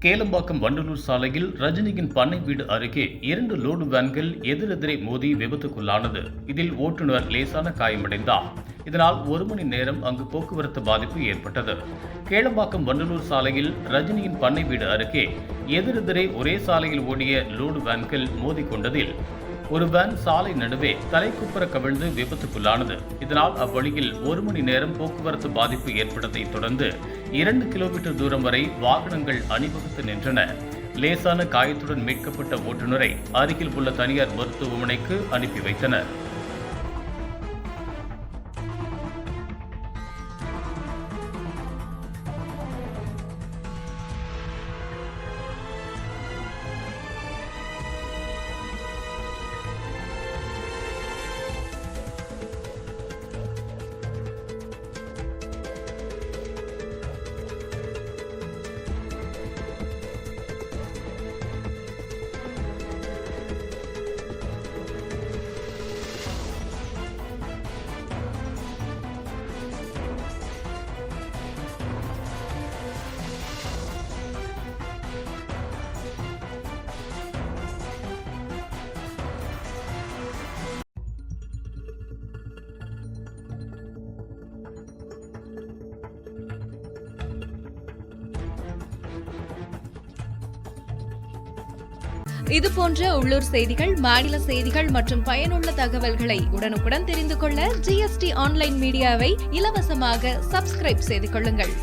கேளம்பாக்கம் வண்டலூர் சாலையில் ரஜினியின் பண்ணை வீடு அருகே 2 லோடு வேன்கள் எதிரெதிரே மோதி விபத்துக்குள்ளானது. இதில் ஓட்டுநர் லேசான காயமடைந்தார். இதனால் 1 மணி நேரம் அங்கு போக்குவரத்து பாதிப்பு ஏற்பட்டது. கேளம்பாக்கம் வண்டலூர் சாலையில் ரஜினியின் பண்ணை வீடு அருகே எதிரெதிரே ஒரே சாலையில் ஓடிய லோடு வேன்கள் மோதிக்கொண்டதில் ஒரு வேன் சாலை நடுவே தலைக்குப்புற கவிழ்ந்து விபத்துக்குள்ளானது. இதனால் அவ்வழியில் 1 மணி நேரம் போக்குவரத்து பாதிப்பு ஏற்பட்டதை தொடர்ந்து 2 கிலோமீட்டர் தூரம் வரை வாகனங்கள் அணிவகுத்து நின்றன. லேசான காயத்துடன் மீட்கப்பட்ட ஓட்டுநரை அருகில் உள்ள தனியார் மருத்துவமனைக்கு அனுப்பி வைத்தனர். இதுபோன்ற உள்ளூர் செய்திகள், மாநில செய்திகள் மற்றும் பயனுள்ள தகவல்களை உடனுக்குடன் தெரிந்து கொள்ள GST ஆன்லைன் மீடியாவை இலவசமாக சப்ஸ்கிரைப் செய்து கொள்ளுங்கள்.